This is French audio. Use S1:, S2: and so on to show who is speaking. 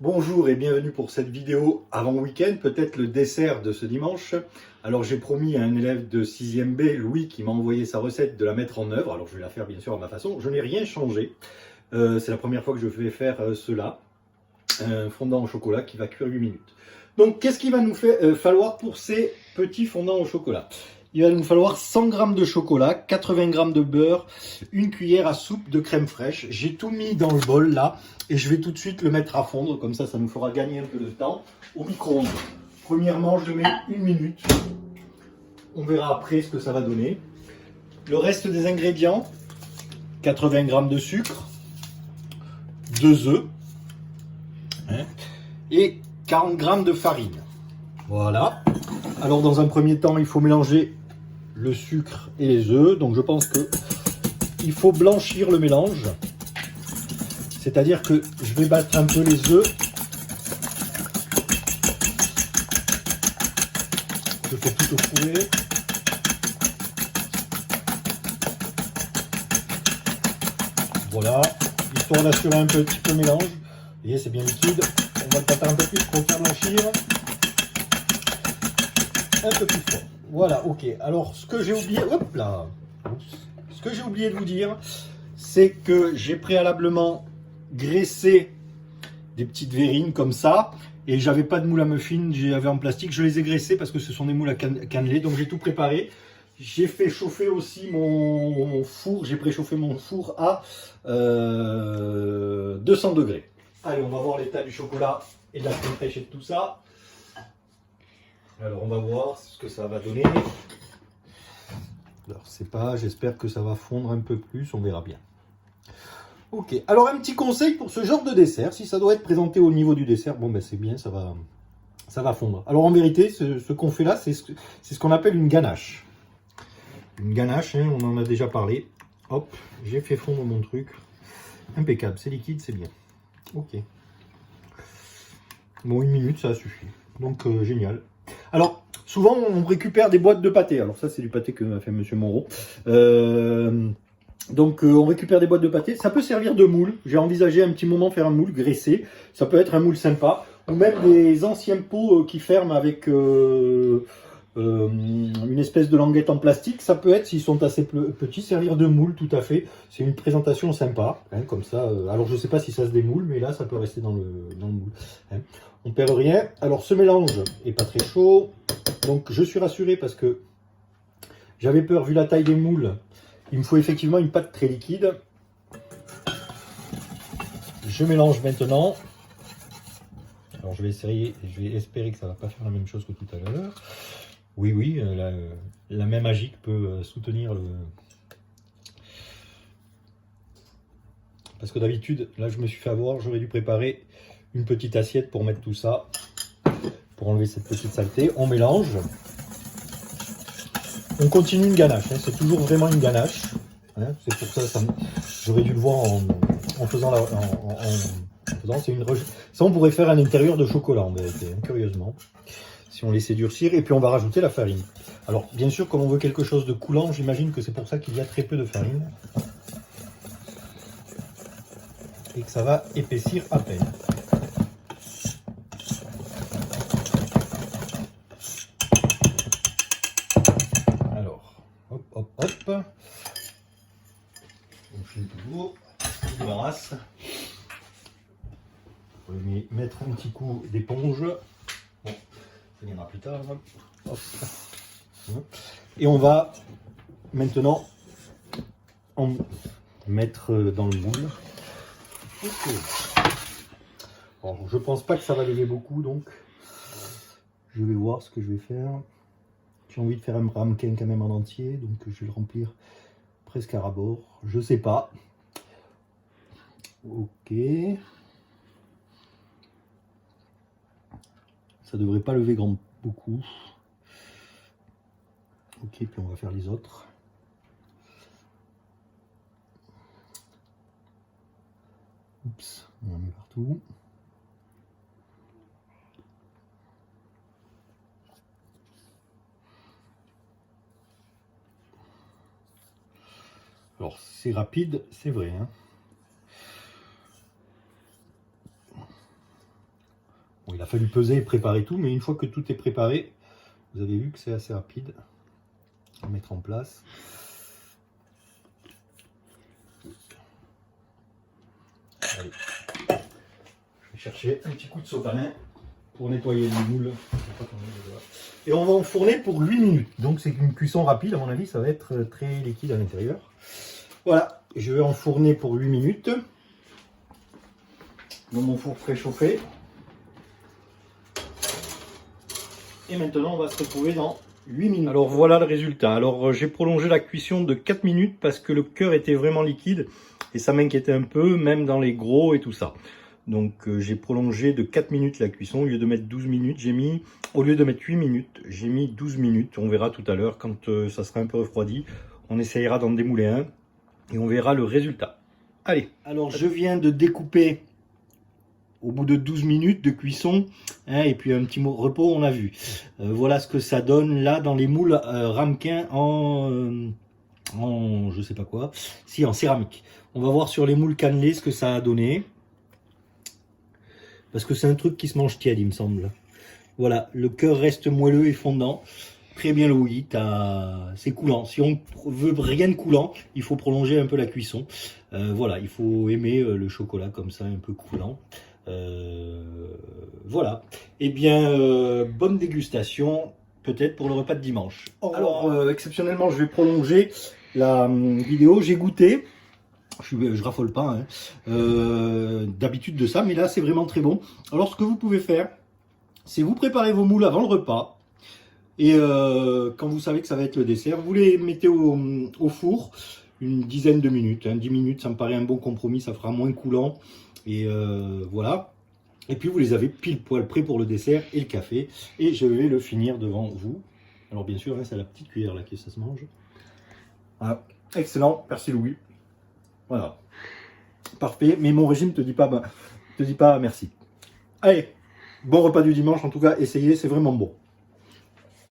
S1: Bonjour et bienvenue pour cette vidéo avant week-end, peut-être le dessert de ce dimanche. Alors j'ai promis à un élève de 6e B, Louis, qui m'a envoyé sa recette, de la mettre en œuvre. Alors je vais la faire bien sûr à ma façon, je n'ai rien changé. C'est la première fois que je vais faire cela. Un fondant au chocolat qui va cuire 8 minutes. Donc qu'est-ce qu'il va nous falloir pour ces petits fondants au chocolat? Il va nous falloir 100 g de chocolat, 80 g de beurre, une cuillère à soupe de crème fraîche. J'ai tout mis dans le bol là et je vais tout de suite le mettre à fondre, comme ça nous fera gagner un peu de temps au micro-ondes. Premièrement, je mets 1 minute. On verra après ce que ça va donner. Le reste des ingrédients, 80 g de sucre, 2 œufs et 40 g de farine. Voilà. Alors dans un premier temps, il faut mélanger le sucre et les œufs. Donc je pense que il faut blanchir le mélange. C'est-à-dire que je vais battre un peu les œufs. Je fais tout au fouet. Voilà. Histoire d'assurer un petit peu le mélange. Vous voyez, c'est bien liquide. On va le battre un peu plus pour faire blanchir. Un peu plus fort. Voilà, ok. Alors, ce que j'ai oublié, hop là, ce que j'ai oublié de vous dire, c'est que j'ai préalablement graissé des petites verrines comme ça, et j'avais pas de moule à muffins, j'avais en plastique. Je les ai graissés parce que ce sont des moules à cannelé, donc j'ai tout préparé. J'ai fait chauffer aussi mon four, j'ai préchauffé mon four à 200 degrés. Allez, on va voir l'état du chocolat et de la crème fraîche et de tout ça. Alors on va voir ce que ça va donner. Alors c'est pas, j'espère que ça va fondre un peu plus, on verra bien. Ok, alors un petit conseil pour ce genre de dessert, si ça doit être présenté au niveau du dessert, bon ben c'est bien, ça va fondre. Alors en vérité, ce qu'on fait là, c'est ce qu'on appelle une ganache. Une ganache, hein, on en a déjà parlé. Hop, j'ai fait fondre mon truc. Impeccable, c'est liquide, c'est bien. Ok. Bon, 1 minute, ça suffit. Donc génial. Alors, souvent, on récupère des boîtes de pâté. Alors ça, c'est du pâté que m'a fait Monsieur Moreau. Donc, on récupère des boîtes de pâté. Ça peut servir de moule. J'ai envisagé un petit moment faire un moule graissé. Ça peut être un moule sympa. Ou même des anciens pots qui ferment avec une espèce de languette en plastique. Ça peut être, s'ils sont assez petits, servir de moule tout à fait. C'est une présentation sympa. Hein, comme ça. Alors, je ne sais pas si ça se démoule, mais là, ça peut rester dans le moule. Hein. On perd rien. Alors ce mélange est pas très chaud. Donc je suis rassuré parce que j'avais peur, vu la taille des moules. Il me faut effectivement une pâte très liquide. Je mélange maintenant. Alors je vais espérer que ça va pas faire la même chose que tout à l'heure. Oui, la même magique peut soutenir le... Parce que d'habitude, là je me suis fait avoir, j'aurais dû préparer une petite assiette pour mettre tout ça, pour enlever cette petite saleté. On mélange. On continue une ganache, hein. C'est toujours vraiment une ganache. Hein. C'est pour ça, j'aurais dû le voir en faisant la... Ça, on pourrait faire un intérieur de chocolat en vérité, hein, curieusement. Si on laissait durcir, et puis on va rajouter la farine. Alors, bien sûr, comme on veut quelque chose de coulant, j'imagine que c'est pour ça qu'il y a très peu de farine. Et que ça va épaissir à peine. Alors, hop, hop, hop. On fait toujours, on débarrasse. On va mettre un petit coup d'éponge. Bon, ça viendra plus tard. Hop. Et on va maintenant en mettre dans le moule. Okay. Alors, je pense pas que ça va lever beaucoup, donc je vais voir ce que je vais faire. J'ai envie de faire un ramequin quand même en entier, donc je vais le remplir presque à ras-bord. Je sais pas. Ok. Ça devrait pas lever beaucoup. Ok, puis on va faire les autres. Oups, on en met partout. Alors c'est rapide, c'est vrai. Hein. il a fallu peser et préparer tout, mais une fois que tout est préparé, vous avez vu que c'est assez rapide à mettre en place. Allez. Je vais chercher un petit coup de sopalin pour nettoyer les moules. Et on va enfourner pour 8 minutes. Donc c'est une cuisson rapide, à mon avis, ça va être très liquide à l'intérieur. Voilà, je vais enfourner pour 8 minutes. Dans mon four préchauffé. Et maintenant, on va se retrouver dans 8 minutes. Alors voilà le résultat. Alors j'ai prolongé la cuisson de 4 minutes parce que le cœur était vraiment liquide et ça m'inquiétait un peu, même dans les gros et tout ça. Donc j'ai prolongé de 4 minutes la cuisson. Au lieu de mettre 12 minutes, au lieu de mettre 8 minutes, j'ai mis 12 minutes. On verra tout à l'heure quand ça sera un peu refroidi. On essayera d'en démouler un et on verra le résultat. Allez. Alors je viens de découper au bout de 12 minutes de cuisson, hein, et puis un petit repos, on a vu. Voilà ce que ça donne là dans les moules ramequins en je sais pas quoi, si en céramique. On va voir sur les moules cannelés ce que ça a donné. Parce que c'est un truc qui se mange tiède, il me semble. Voilà, le cœur reste moelleux et fondant. Très bien louis, c'est coulant. Si on veut rien de coulant, il faut prolonger un peu la cuisson. Voilà, il faut aimer le chocolat comme ça, un peu coulant. Voilà. Eh bien, bonne dégustation, peut-être pour le repas de dimanche. Alors, exceptionnellement, je vais prolonger la vidéo. J'ai goûté. Je raffole pas, hein, d'habitude de ça, mais là, c'est vraiment très bon. Alors, ce que vous pouvez faire, c'est vous préparer vos moules avant le repas. Et quand vous savez que ça va être le dessert, vous les mettez au four une dizaine de minutes. 10 minutes, ça me paraît un bon compromis, ça fera moins coulant. Et voilà. Et puis vous les avez pile poil prêts pour le dessert et le café. Et je vais le finir devant vous. Alors bien sûr, hein, c'est à la petite cuillère là que ça se mange. Voilà. Excellent, merci Louis. Voilà. Parfait, mais mon régime te dit pas merci. Allez, bon repas du dimanche en tout cas, essayez, c'est vraiment bon.